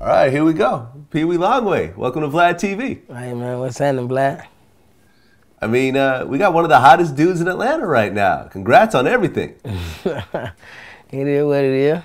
All right, here we go. Peewee Longway, welcome to VladTV. Hey man, what's happening, Vlad? I mean, we got one of the hottest dudes in Atlanta right now. Congrats on everything. It is what it is.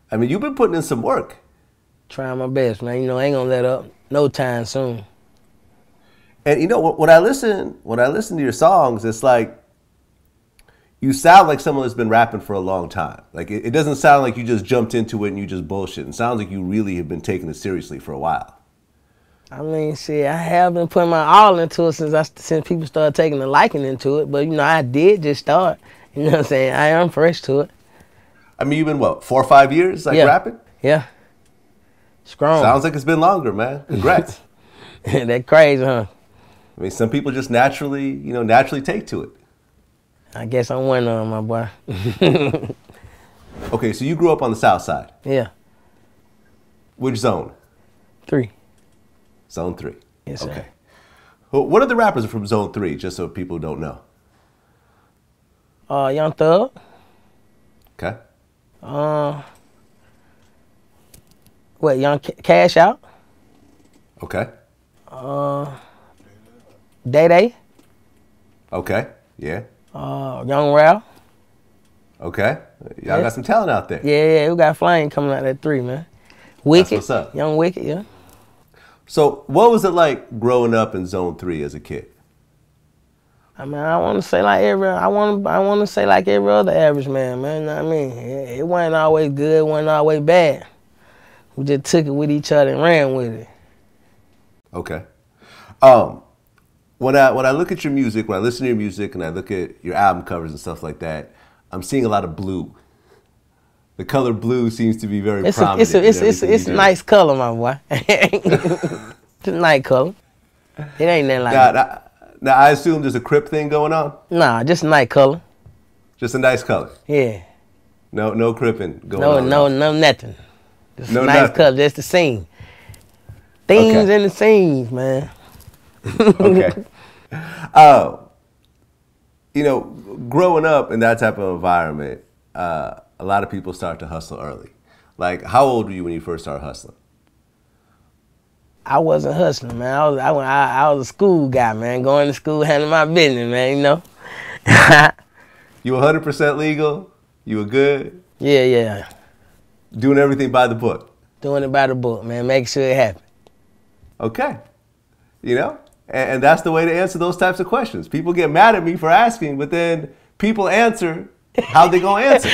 I mean, you've been putting in some work. Trying my best, man. You know, I ain't gonna let up no time soon. And you know, when I listen to your songs, it's like you sound like someone that's been rapping for a long time. Like it doesn't sound like you just jumped into it and you just bullshit. It sounds like you really have been taking it seriously for a while. I mean, shit, I have been putting my all into it since people started taking a liking into it. But you know, I did just start. You know what I'm saying? I am fresh to it. I mean, you've been what, 4 or 5 years rapping? Yeah. Strong. Sounds like it's been longer, man. Congrats. That crazy, huh? I mean, some people just naturally take to it. I guess I'm one of them, my boy. Okay, so you grew up on the South Side. Yeah. Which zone? 3. Zone 3. Yes, sir. Okay. Well, what are the rappers from Zone 3, just so people don't know? Young Thug. Okay. Young Cash Out. Okay. Day Day. Okay. Yeah. Young Ralph. Okay. Y'all got some talent out there. Yeah, we got Flame coming out at 3, man. Wicked. That's what's up. Young Wicked, yeah. So what was it like growing up in Zone 3 as a kid? I mean, I want to say like every other average man, man. You know what I mean? It wasn't always good, it wasn't always bad. We just took it with each other and ran with it. Okay. When I look at your music, when I listen to your music and I look at your album covers and stuff like that, I'm seeing a lot of blue. The color blue seems to be very prominent. It's a nice color, my boy. It's a nice color. It ain't nothing like that. Now, I assume there's a Crip thing going on? Nah, just a nice color. Just a nice color? Yeah. No cripping going on? No, nothing. Just no a nice nothing. color, just the scene. Themes and the scenes, man. Okay. You know, growing up in that type of environment, a lot of people start to hustle early. Like, how old were you when you first started hustling? I wasn't hustling, man. I was a school guy, man. Going to school, handling my business, man, you know. You 100% legal? You were good? Yeah. Doing everything by the book? Doing it by the book, man. Making sure it happened. Okay. You know? And that's the way to answer those types of questions. People get mad at me for asking, but then people answer how they gonna answer.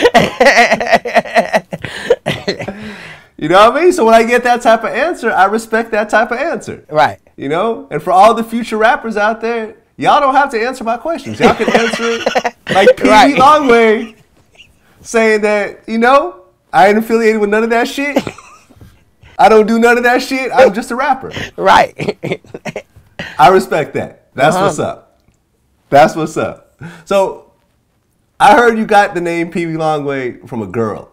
You know what I mean? So when I get that type of answer, I respect that type of answer. Right. You know? And for all the future rappers out there, y'all don't have to answer my questions. Y'all can answer it like Peewee Longway saying that, you know, I ain't affiliated with none of that shit. I don't do none of that shit. I'm just a rapper. Right. I respect that. That's what's up. That's what's up. So I heard you got the name Peewee Longway from a girl.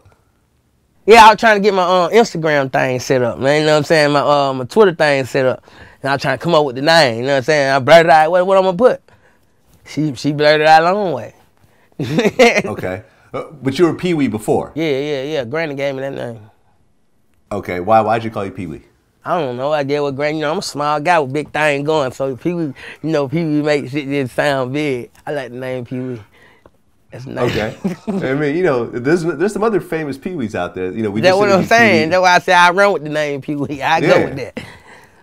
Yeah, I was trying to get my Instagram thing set up, man. You know what I'm saying? My Twitter thing set up. And I was trying to come up with the name. You know what I'm saying? I blurted out what I'm gonna put. She blurted out Longway. Okay. But you were Peewee before. Yeah. Granny gave me that name. Okay. Why'd you call you Peewee? I don't know. I get what Granny, you know, I'm a small guy with big thing going. So Peewee, you know, Peewee makes shit just sound big. I like the name Peewee. That's nice. Okay. I mean, you know, there's some other famous Peewees out there. You know, that's what I'm saying. That's why I say I run with the name Peewee. I go with that.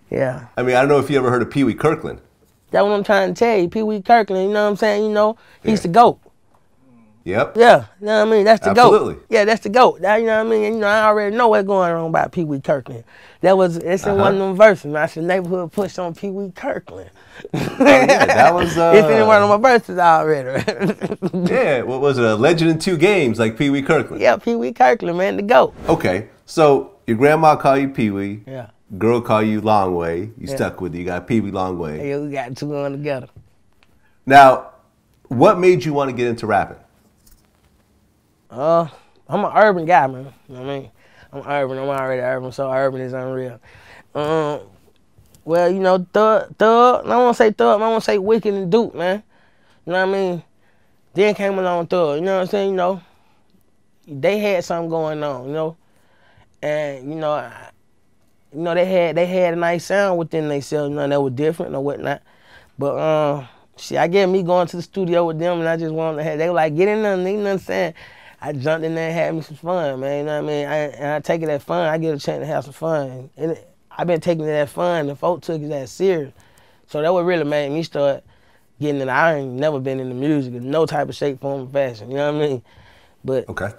Yeah. I mean, I don't know if you ever heard of Peewee Kirkland. That's what I'm trying to tell you. Peewee Kirkland, you know what I'm saying? You know, he's the GOAT. Yep. Yeah, you know what I mean? That's the Absolutely. GOAT. Yeah, that's the GOAT. That, you know what I mean? And, you know, I already know what's going on about Peewee Kirkland. It's in one of them verses. I said, neighborhood push on Peewee Kirkland. Yeah, that was... it's in one of my verses already. Yeah, what was it? A legend in 2 games like Peewee Kirkland. Yeah, Peewee Kirkland, man, the GOAT. Okay, so your grandma called you Peewee. Yeah. Girl called you Longway. You stuck with it. You got Peewee Longway. Yeah, we got 2 going together. Now, what made you want to get into rapping? I'm an urban guy, man. You know what I mean? I'm urban. I'm already urban, so urban is unreal. Well, you know, Thug, I don't want to say Thug, I want to say Wicked and Duke, man. You know what I mean? Then came along Thug, you know what I'm saying? You know, they had something going on, you know? And, you know, you know, they had a nice sound within themselves, you know, that was different or whatnot. But shit, I get me going to the studio with them, and I just wanted to have. They were like, get in there, nigga, you know what I'm saying? I jumped in there and had me some fun, man. You know what I mean? And I take it as fun. I get a chance to have some fun, and I've been taking it as fun, and folk took it as serious. So that what really made me start getting it. I ain't never been into music in no type of shape, form, or fashion. You know what I mean? But okay.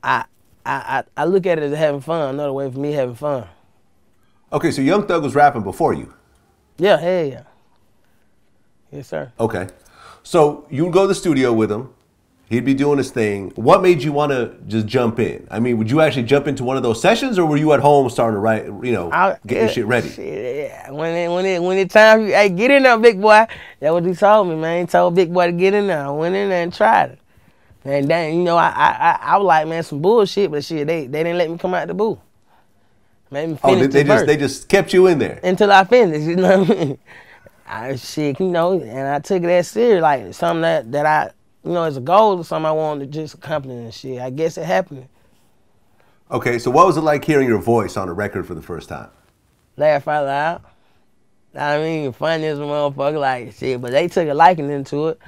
I look at it as having fun. Another way for me having fun. Okay, so Young Thug was rapping before you. Yeah, hell yeah. Yes, sir. Okay. So you would go to the studio with him. He'd be doing his thing. What made you want to just jump in? I mean, would you actually jump into one of those sessions, or were you at home starting to write, you know, get your shit ready? Shit, yeah. When it time, hey, get in there, big boy. That's what he told me, man. He told big boy to get in there. I went in there and tried it. And then, you know, I was like, man, some bullshit, but shit, they didn't let me come out the booth. Made me finish they just kept you in there until I finished. You know what I mean? Shit, you know, and I took it as serious, like something that I, you know, as a goal or something I wanted to just accomplish and shit. I guess it happened. Okay, so what was it like hearing your voice on a record for the first time? Laugh out loud. I mean, funny as a motherfucker, like shit, but they took a liking into it.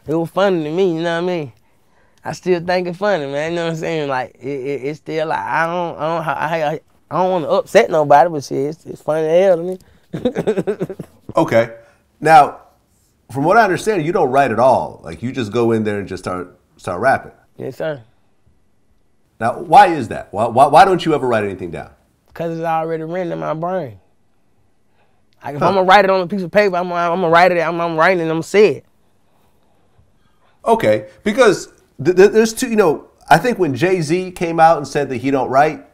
It was funny to me, you know what I mean? I still think it's funny, man. You know what I'm saying? Like it's still like I don't want to upset nobody, but shit, it's funny as hell to me. Okay, now from what I understand, you don't write at all. Like you just go in there and just start rapping. Yes, sir. Now, why is that? Why don't you ever write anything down? Because it's already written in my brain. Like if I'm gonna write it on a piece of paper, I'm gonna write it. I'm writing it. I'm gonna say it. Okay, because there's two. You know, I think when Jay-Z came out and said that he don't write,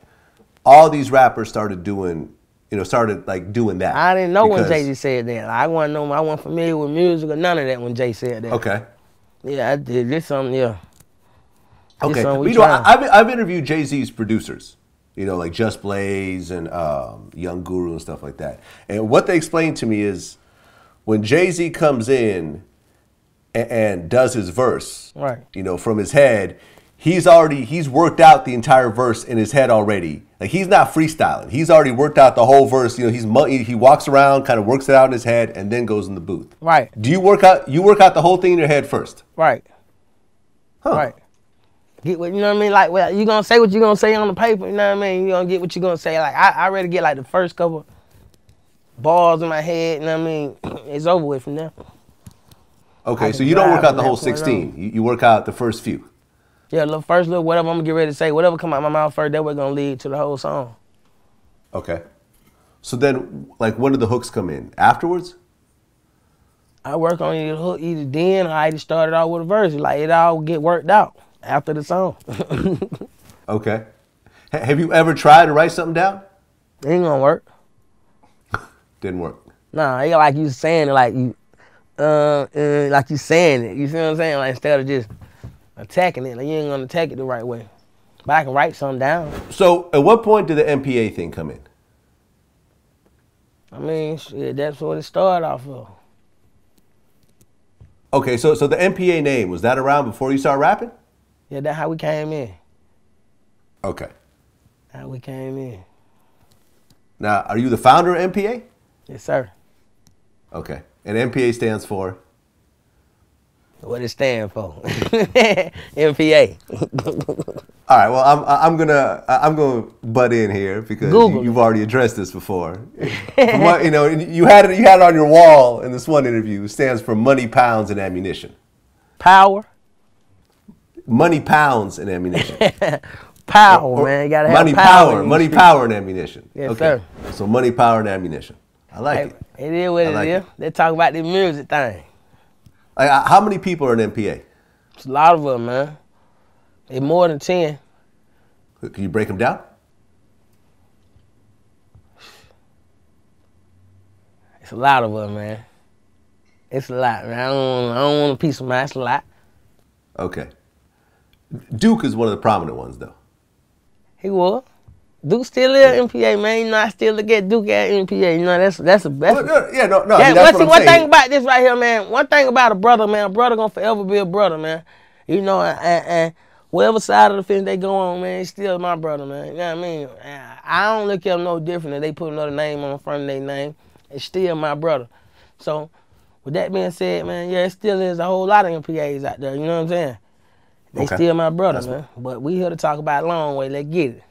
all these rappers started doing. You know, started like doing that. I didn't know when Jay-Z said that. I wasn't familiar with music or none of that when Jay said that. Okay. Yeah, I did. This something, yeah. Okay. You know, I've interviewed Jay-Z's producers. You know, like Just Blaze and Young Guru and stuff like that. And what they explained to me is when Jay-Z comes in and does his verse, right? You know, from his head, he's worked out the entire verse in his head already. Like he's not freestyling. He's already worked out the whole verse. You know, he walks around, kind of works it out in his head, and then goes in the booth. Right. Do you work out the whole thing in your head first? Right. Huh. Right. Get what, you know what I mean? Like, well, you gonna say what you gonna say on the paper. You know what I mean? You gonna get what you gonna say. Like I already get like the first couple bars in my head. You know what I mean? It's over with from there. Okay, so you don't work out the whole 16. You work out the first few. Yeah, the first little whatever I'm gonna get ready to say, whatever come out my mouth first, that way gonna lead to the whole song. Okay. So then, like, when do the hooks come in? Afterwards? I work on either hook either then or I either started out with a verse. Like it all get worked out after the song. Okay. Have you ever tried to write something down? It ain't gonna work. Didn't work. Nah, it like you saying it like you saying it. You see what I'm saying? Like instead of just attacking it, like you ain't gonna attack it the right way. But I can write something down. So at what point did the MPA thing come in? I mean, shit, that's what it started off of. Okay, so the MPA name, was that around before you started rapping? Yeah, that's how we came in. Okay. How we came in. Now, are you the founder of MPA? Yes, sir. Okay. And MPA stands for? What it stands for? MPA. All right. Well, I'm gonna butt in here because you've already addressed this before. From what, you know, you had it on your wall in this one interview. It stands for money, pounds, and ammunition. Power. Money, pounds, and ammunition. Power, man. You gotta have money, power. Money, power, and ammunition. Yes, okay. Sir. So money, power, and ammunition. I like it. It is what it is. They talk about the music thing. Like, how many people are in MPA? It's a lot of them, man. It's more than 10. Can you break them down? It's a lot of them, man. It's a lot, man. I don't want a piece of mine. It's a lot. Okay. Duke is one of the prominent ones, though. He was. Duke still is MPA, man. You know, I still look at Duke at MPA. You know, that's the best. Yeah, no. Yeah, I mean, that's one thing about this right here, man. One thing about a brother, man. A brother gonna forever be a brother, man. You know, and whatever side of the fence they go on, man, it's still my brother, man. You know what I mean? I don't look at them no different if they put another name on the front of their name. It's still my brother. So, with that being said, man, yeah, it still is a whole lot of MPAs out there, you know what I'm saying? They still my brother, man. But we here to talk about Longway. Let's get it.